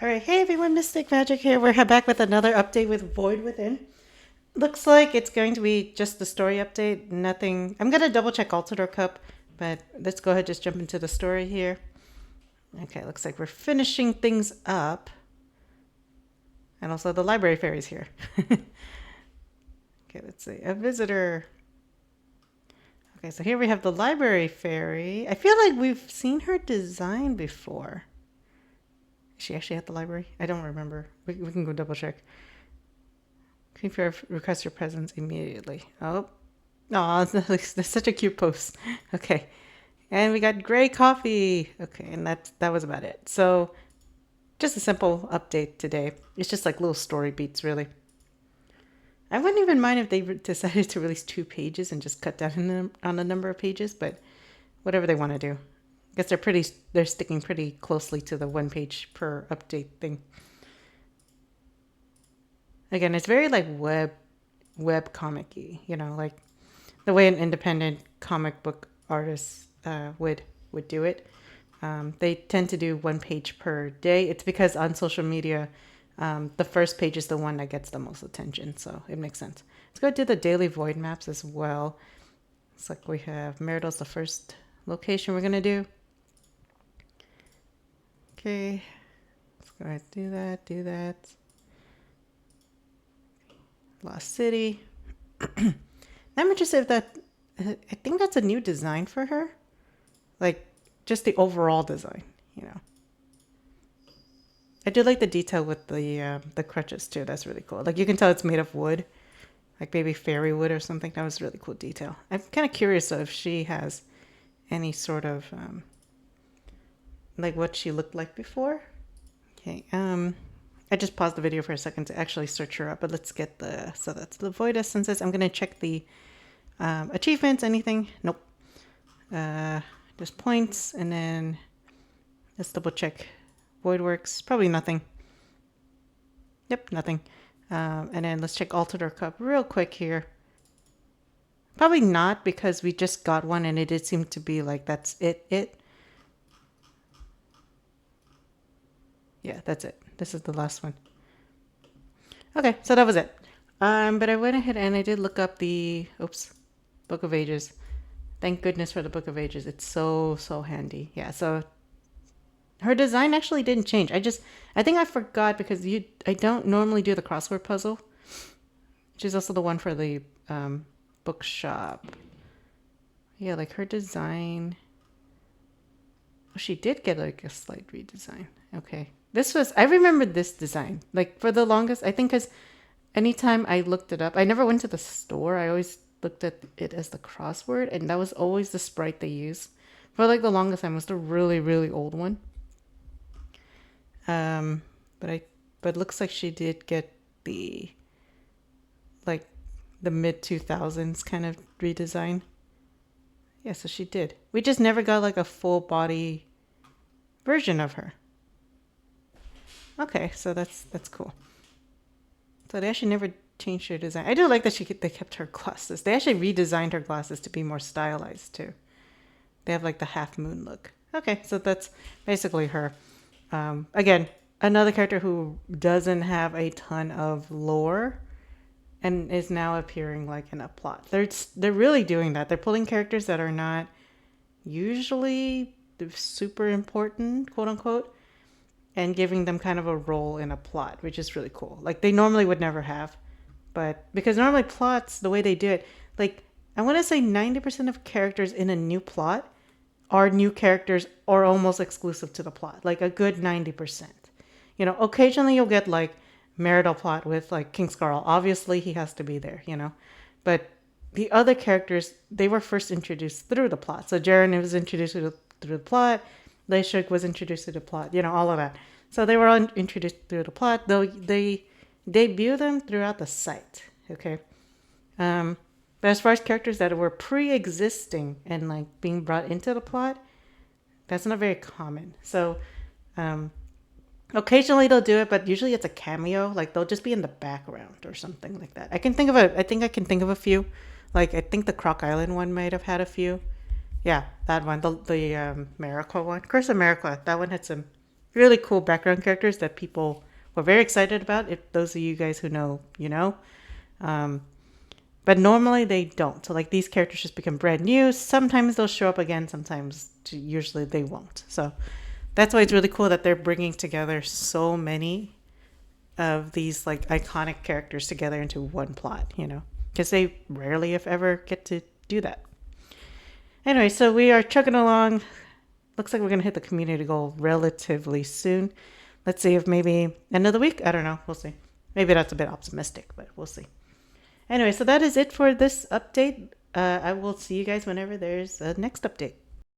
All right, hey everyone, Mystic Magic here. We're back with another update with Void Within. Looks like it's going to be just the story update. Nothing. I'm gonna double check Altador Cup, but let's go ahead just jump into the story here. Okay, looks like we're finishing things up, and also the library fairy's here. Okay, let's see a visitor. Okay, so here we have the library fairy. I feel like we've seen her design before. Is she actually at the library? I don't remember. We can go double check. Queen Fair request your presence immediately. Oh, that's such a cute post. Okay, and we got gray coffee. Okay, and that was about it. So, just a simple update today. It's just like little story beats, really. I wouldn't even mind if they decided to release 2 pages and just cut down on the number of pages, but whatever they want to do. I guess they're sticking pretty closely to the 1 page per update thing. Again, it's very like web comic-y, like the way an independent comic book artist would do it. They tend to do 1 page per day. It's because on social media, the first page is the one that gets the most attention, so it makes sense. Let's go do the daily void maps as well. It's like we have Meridol's the first location we're gonna do. Okay, let's go ahead and do that. Lost City. I'm interested if that. I think that's a new design for her, like just the overall design. I do like the detail with the crutches too. That's really cool. Like you can tell it's made of wood, like maybe fairy wood or something. That was a really cool detail. I'm kind of curious though if she has any sort of like what she looked like before. Okay. I just paused the video for a second to actually search her up, but let's get so that's the void essences. I'm going to check the achievements, anything. Nope. Just points, and then let's double check void works. Probably nothing. Yep, nothing. And then let's check Altador Cup real quick here. Probably not, because we just got one and it did seem to be like that's it. Yeah, that's it. This is the last one. Okay, so that was it. But I went ahead and I did look up the Book of Ages. Thank goodness for the Book of Ages. It's so handy. Yeah, so her design actually didn't change. I think I forgot because I don't normally do the crossword puzzle. She's also the one for the bookshop. Yeah, like her design. Oh, she did get like a slight redesign. Okay. I remember this design. Like for the longest, I think because anytime I looked it up, I never went to the store. I always looked at it as the crossword, and that was always the sprite they used. For like the longest time, it was the really, really old one. But it looks like she did get the mid 2000s kind of redesign. Yeah, so she did. We just never got like a full body version of her. Okay, so that's cool. So they actually never changed her design. I do like that they kept her glasses. They actually redesigned her glasses to be more stylized too. They have like the half moon look. Okay, so that's basically her. Again, another character who doesn't have a ton of lore and is now appearing like in a plot. They're really doing that. They're pulling characters that are not usually super important, quote unquote, and giving them kind of a role in a plot, which is really cool. Like they normally would never have, but because normally plots, the way they do it, like I want to say 90% of characters in a new plot are new characters or almost exclusive to the plot, like a good 90%. Occasionally you'll get like marital plot with like King Scarl. Obviously he has to be there, but the other characters, they were first introduced through the plot. So Jaren was introduced through the plot. Leishuk was introduced to the plot, all of that. So they were all introduced through the plot, though they debut them throughout the site, okay? But as far as characters that were pre-existing and like being brought into the plot, that's not very common. So occasionally they'll do it, but usually it's a cameo. Like they'll just be in the background or something like that. I think I can think of a few. Like I think the Croc Island one might have had a few. Yeah, that one, the America one. Curse America, that one had some really cool background characters that people were very excited about. If those of you guys who know, you know. Um, but normally they don't. So like these characters just become brand new. Sometimes they'll show up again. Sometimes usually they won't. So that's why it's really cool that they're bringing together so many of these like iconic characters together into one plot, you know, because they rarely, if ever, get to do that. Anyway, so we are chugging along. Looks like we're going to hit the community goal relatively soon. Let's see if maybe end of the week. I don't know. We'll see. Maybe that's a bit optimistic, but we'll see. Anyway, so that is it for this update. I will see you guys whenever there's a next update.